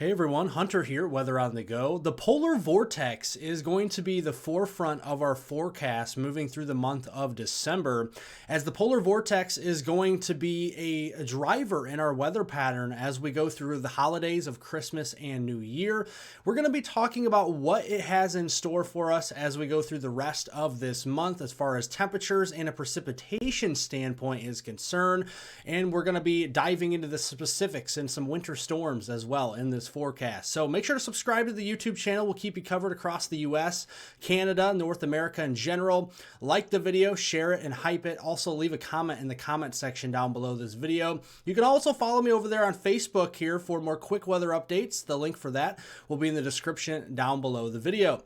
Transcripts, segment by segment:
Hey everyone, Hunter here, Weather on the Go. The polar vortex is going to be the forefront of our forecast moving through the month of December, as the polar vortex is going to be a driver in our weather pattern as we go through the holidays of Christmas and New Year. We're going to be talking about what it has in store for us as we go through the rest of this month as far as temperatures and a precipitation standpoint is concerned, and we're going to be diving into the specifics and some winter storms as well in this forecast. So make sure to subscribe to the YouTube channel. We'll keep you covered across the US, Canada, North America in general. Like the video, share it, and hype it. Also leave a comment in the comment section down below this video. You can also follow me over there on Facebook here for more quick weather updates. The link for that will be in the description down below the video.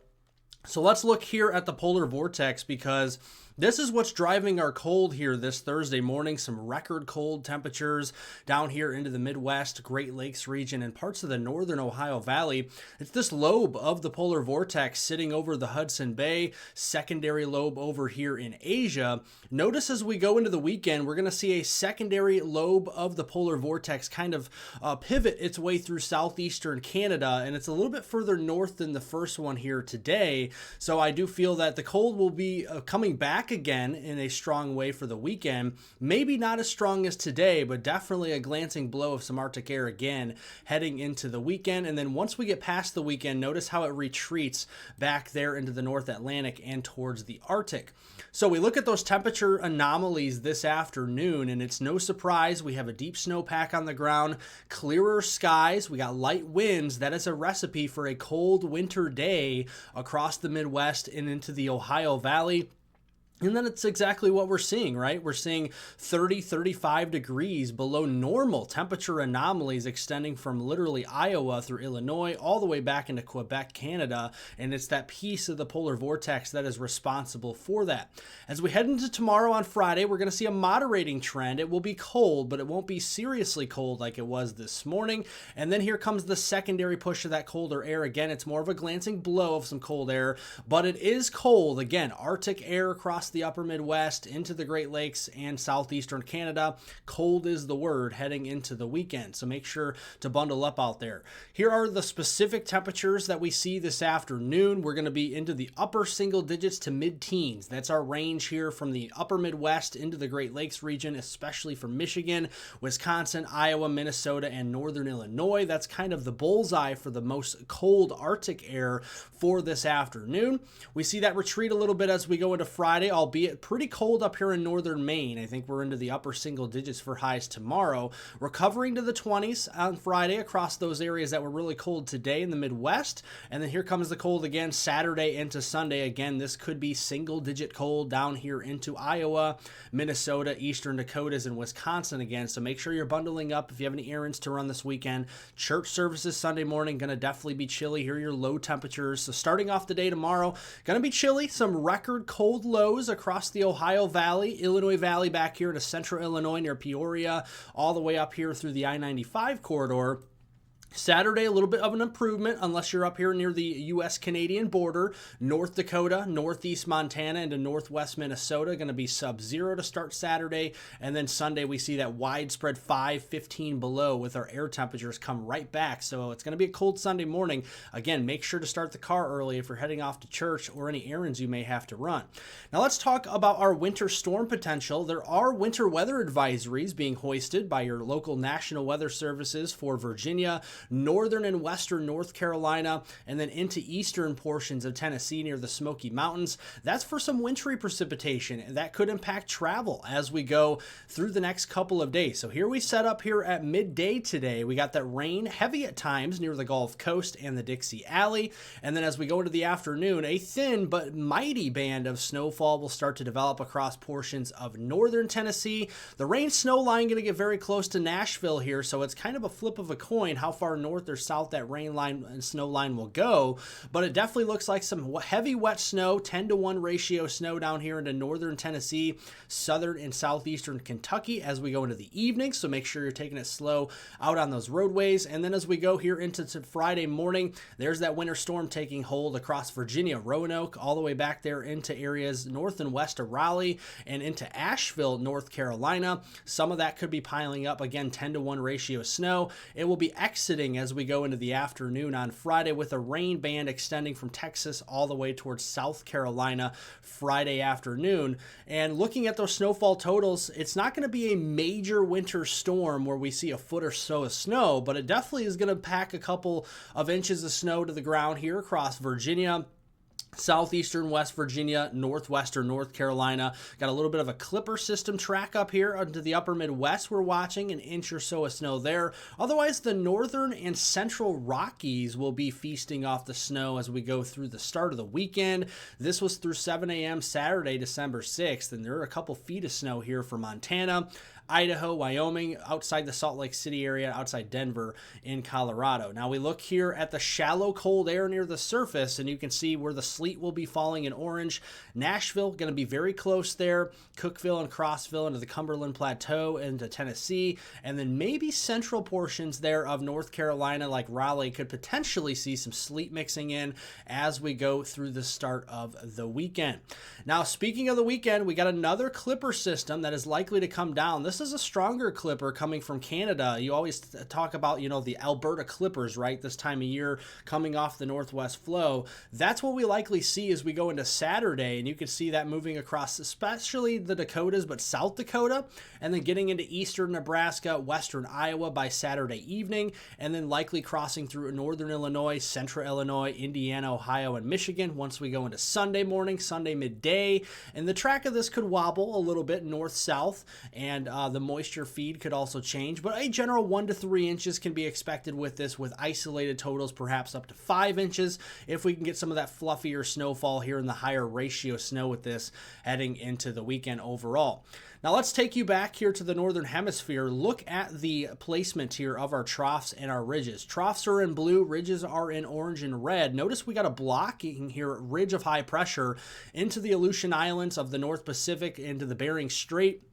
So let's look here at the polar vortex, because this is what's driving our cold here this Thursday morning. Some record cold temperatures down here into the Midwest, Great Lakes region, and parts of the northern Ohio Valley. It's this lobe of the polar vortex sitting over the Hudson Bay, secondary lobe over here in Asia. Notice as we go into the weekend, we're going to see a secondary lobe of the polar vortex kind of pivot its way through southeastern Canada, and it's a little bit further north than the first one here today. So I do feel that the cold will be coming back again in a strong way for the weekend. Maybe not as strong as today, but definitely a glancing blow of some Arctic air again heading into the weekend. And then once we get past the weekend, notice how it retreats back there into the North Atlantic and towards the Arctic. So we look at those temperature anomalies this afternoon, and it's no surprise we have a deep snowpack on the ground, clearer skies, we got light winds. That is a recipe for a cold winter day across the Midwest and into the Ohio Valley. And then it's exactly what we're seeing, right? We're seeing 30, 35 degrees below normal temperature anomalies extending from literally Iowa through Illinois all the way back into Quebec, Canada. And it's that piece of the polar vortex that is responsible for that. As we head into tomorrow on Friday, we're going to see a moderating trend. It will be cold, but it won't be seriously cold like it was this morning. And then here comes the secondary push of that colder air. Again, it's more of a glancing blow of some cold air, but it is cold. Again, Arctic air across the upper Midwest into the Great Lakes and southeastern Canada. Cold is the word heading into the weekend, so make sure to bundle up out there. Here are the specific temperatures that we see this afternoon. We're going to be into the upper single digits to mid-teens. That's our range here from the upper Midwest into the Great Lakes region, especially from Michigan, Wisconsin, Iowa, Minnesota, and northern Illinois. That's kind of the bullseye for the most cold Arctic air for this afternoon. We see that retreat a little bit as we go into Friday, albeit pretty cold up here in northern Maine. I think we're into the upper single digits for highs tomorrow. Recovering to the 20s on Friday across those areas that were really cold today in the Midwest. And then here comes the cold again Saturday into Sunday. Again, this could be single digit cold down here into Iowa, Minnesota, eastern Dakotas, and Wisconsin again. So make sure you're bundling up if you have any errands to run this weekend. Church services Sunday morning, going to definitely be chilly. Here are your low temperatures. So starting off the day tomorrow, going to be chilly. Some record cold lows across the Ohio Valley, Illinois Valley back here to central Illinois near Peoria, all the way up here through the I-95 corridor. Saturday, a little bit of an improvement unless you're up here near the U.S.-Canadian border. North Dakota, northeast Montana, into northwest Minnesota, going to be sub-zero to start Saturday. And then Sunday, we see that widespread 15 below with our air temperatures come right back. So it's going to be a cold Sunday morning. Again, make sure to start the car early if you're heading off to church or any errands you may have to run. Now let's talk about our winter storm potential. There are winter weather advisories being hoisted by your local National Weather Services for Virginia, northern and western North Carolina, and then into eastern portions of Tennessee near the Smoky Mountains. That's for some wintry precipitation, and that could impact travel as we go through the next couple of days. So here we set up here at midday today. We got that rain, heavy at times near the Gulf Coast and the Dixie Alley. And then as we go into the afternoon, a thin but mighty band of snowfall will start to develop across portions of northern Tennessee. The rain snow line going to get very close to Nashville here, so it's kind of a flip of a coin how far north or south that rain line and snow line will go, but it definitely looks like some heavy wet snow, 10-to-1 ratio snow down here into northern Tennessee, southern and southeastern Kentucky as we go into the evening. So make sure you're taking it slow out on those roadways. And then as we go here into Friday morning, there's that winter storm taking hold across Virginia, Roanoke, all the way back there into areas north and west of Raleigh and into Asheville, North Carolina. Some of that could be piling up again, 10-to-1 ratio snow. It will be exiting eliciting as we go into the afternoon on Friday, with a rain band extending from Texas all the way towards South Carolina Friday afternoon. And looking at those snowfall totals, it's not going to be a major winter storm where we see a foot or so of snow, but it definitely is going to pack a couple of inches of snow to the ground here across Virginia, southeastern West Virginia, northwestern North Carolina. Got a little bit of a clipper system track up here into the upper Midwest. We're watching an inch or so of snow there. Otherwise, the northern and central Rockies will be feasting off the snow as we go through the start of the weekend. This was through 7 a.m. Saturday, December 6th, and there are a couple feet of snow here for Montana, Idaho, Wyoming, outside the Salt Lake City area, outside Denver in Colorado. Now we look here at the shallow cold air near the surface, and you can see where the sleet will be falling in orange. Nashville, going to be very close there. Cookeville and Crossville into the Cumberland Plateau into Tennessee, and then maybe central portions there of North Carolina like Raleigh could potentially see some sleet mixing in as we go through the start of the weekend. Now, speaking of the weekend, we got another clipper system that is likely to come down. This is a stronger clipper coming from Canada. You always talk about, the Alberta clippers, right? This time of year coming off the northwest flow. That's what we likely see as we go into Saturday, and you can see that moving across especially the Dakotas, but South Dakota, and then getting into eastern Nebraska, western Iowa by Saturday evening, and then likely crossing through northern Illinois, central Illinois, Indiana, Ohio, and Michigan once we go into Sunday morning, Sunday midday. And the track of this could wobble a little bit north-south, and the moisture feed could also change, but a general 1 to 3 inches can be expected with this, with isolated totals perhaps up to 5 inches if we can get some of that fluffier snowfall here in the higher ratio snow with this heading into the weekend overall. Now let's take you back here to the northern hemisphere. Look at the placement here of our troughs and our ridges. Troughs are in blue, ridges are in orange and red. Notice we got a blocking here, ridge of high pressure into the Aleutian Islands of the North Pacific into the Bering Strait.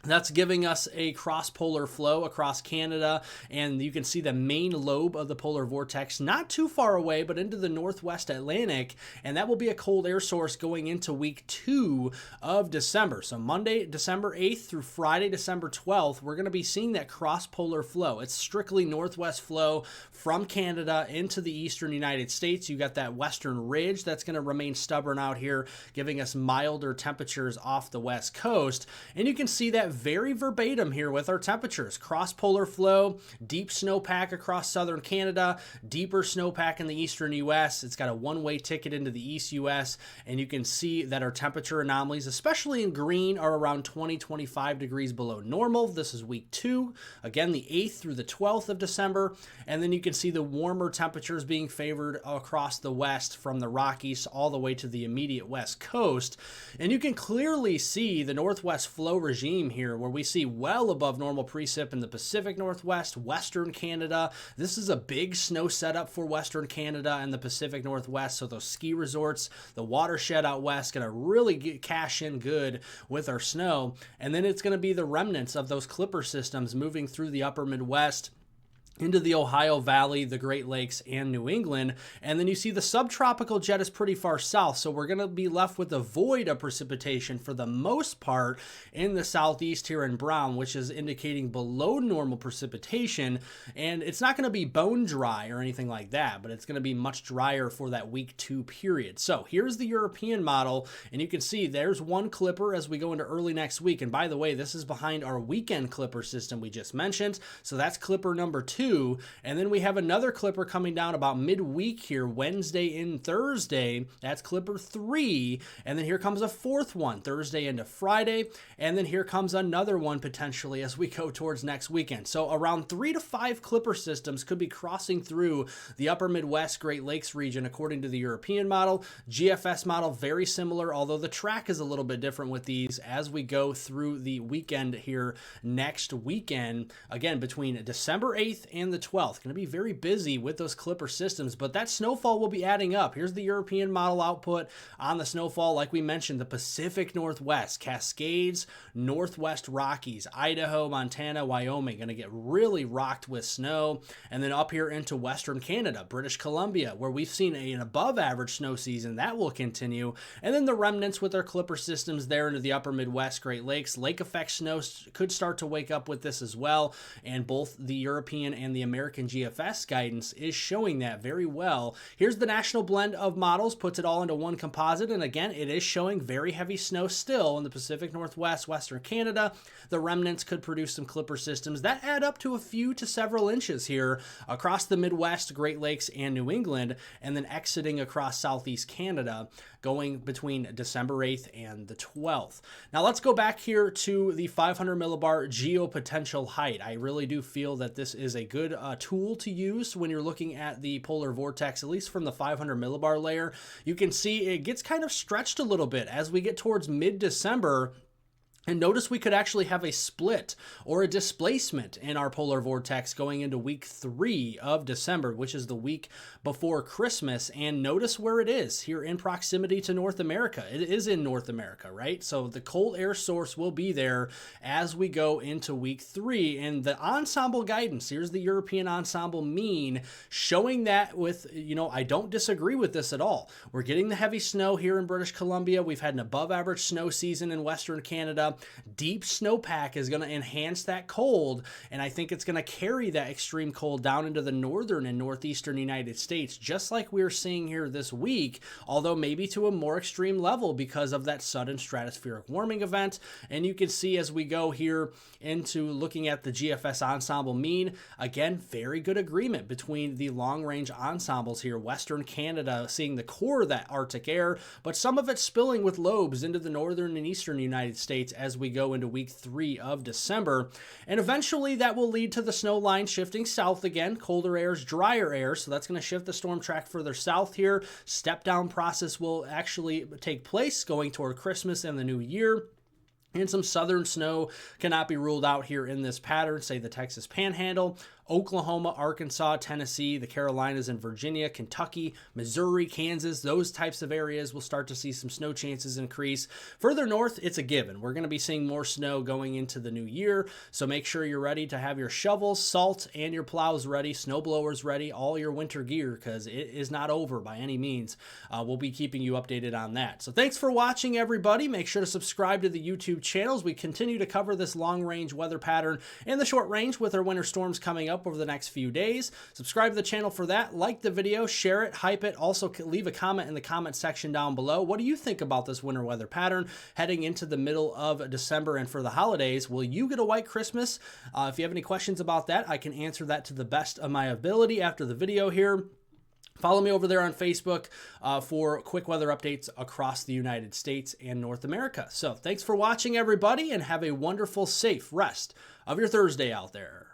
That's giving us a cross-polar flow across Canada, and you can see the main lobe of the polar vortex not too far away, but into the northwest Atlantic, and that will be a cold air source going into week 2 of December. So Monday, December 8th through Friday, December 12th, we're going to be seeing that cross-polar flow. It's strictly northwest flow from Canada into the eastern United States. You got that western ridge that's going to remain stubborn out here, giving us milder temperatures off the west coast, and you can see that very verbatim here with our temperatures. Cross-polar flow, deep snowpack across southern Canada, deeper snowpack in the eastern U.S. It's got a one-way ticket into the east U.S., and you can see that our temperature anomalies, especially in green, are around 20-25 degrees below normal. This is week 2, again the 8th through the 12th of December, and then you can see the warmer temperatures being favored across the west from the Rockies all the way to the immediate west coast, and you can clearly see the northwest flow regime here, where we see well above normal precip in the Pacific Northwest, Western Canada. This is a big snow setup for Western Canada and the Pacific Northwest, so those ski resorts, the watershed out west, going to really cash in good with our snow. And then it's going to be the remnants of those clipper systems moving through the upper Midwest into the Ohio Valley, the Great Lakes, and New England. And then you see the subtropical jet is pretty far south, so we're going to be left with a void of precipitation for the most part in the southeast here in brown, which is indicating below normal precipitation. And it's not going to be bone dry or anything like that, but it's going to be much drier for that week 2 period. So here's the European model, and you can see there's one clipper as we go into early next week. And by the way, this is behind our weekend clipper system we just mentioned, so that's clipper number 2. And then we have another clipper coming down about midweek here, Wednesday and Thursday. That's clipper 3. And then here comes a fourth one, Thursday into Friday. And then here comes another one potentially as we go towards next weekend. So around 3 to 5 clipper systems could be crossing through the upper Midwest, Great Lakes region, according to the European model. GFS model, very similar, although the track is a little bit different with these as we go through the weekend here next weekend. Again, between December 8th and the 12th. Going to be very busy with those clipper systems, but that snowfall will be adding up. Here's the European model output on the snowfall. Like we mentioned, the Pacific Northwest, Cascades, Northwest Rockies, Idaho, Montana, Wyoming, going to get really rocked with snow. And then up here into Western Canada, British Columbia, where we've seen an above average snow season, that will continue. And then the remnants with our clipper systems there into the upper Midwest, Great Lakes. Lake effect snow could start to wake up with this as well. And both the European and the American GFS guidance is showing that very well. Here's the national blend of models, puts it all into one composite, and again, it is showing very heavy snow still in the Pacific Northwest, Western Canada. The remnants could produce some clipper systems that add up to a few to several inches here across the Midwest, Great Lakes, and New England, and then exiting across Southeast Canada, going between December 8th and the 12th. Now let's go back here to the 500 millibar geopotential height. I really do feel that this is a good tool to use when you're looking at the polar vortex, at least from the 500 millibar layer. You can see it gets kind of stretched a little bit as we get towards mid-December. And notice we could actually have a split or a displacement in our polar vortex going into week 3 of December, which is the week before Christmas. And notice where it is here in proximity to North America. It is in North America, right? So the cold air source will be there as we go into week 3. And the ensemble guidance, here's the European ensemble mean, showing that with, I don't disagree with this at all. We're getting the heavy snow here in British Columbia. We've had an above average snow season in Western Canada. Deep snowpack is going to enhance that cold, and I think it's going to carry that extreme cold down into the northern and northeastern United States, just like we're seeing here this week, although maybe to a more extreme level because of that sudden stratospheric warming event. And you can see as we go here into looking at the GFS ensemble mean, again, very good agreement between the long-range ensembles here. Western Canada seeing the core of that Arctic air, but some of it spilling with lobes into the northern and eastern United States as we go into week 3 of December. And eventually that will lead to the snow line shifting south again. Colder airs, drier air, so that's going to shift the storm track further south here. Step down process will actually take place going toward Christmas and the new year. And some southern snow cannot be ruled out here in this pattern, say the Texas Panhandle, Oklahoma, Arkansas, Tennessee, the Carolinas and Virginia, Kentucky, Missouri, Kansas, those types of areas will start to see some snow chances increase. Further north, it's a given. We're going to be seeing more snow going into the new year, so make sure you're ready to have your shovels, salt, and your plows ready, snow blowers ready, all your winter gear, because it is not over by any means. We'll be keeping you updated on that. So thanks for watching, everybody. Make sure to subscribe to the YouTube channels. We continue to cover this long-range weather pattern and the short range with our winter storms coming up over the next few days. Subscribe to the channel for that. Like the video, share it, hype it. Also leave a comment in the comment section down below. What do you think about this winter weather pattern heading into the middle of December and for the holidays? Will you get a white Christmas? If you have any questions about that, I can answer that to the best of my ability after the video here. Follow me over there on Facebook for quick weather updates across the United States and North America. So thanks for watching, everybody, and have a wonderful, safe rest of your Thursday out there.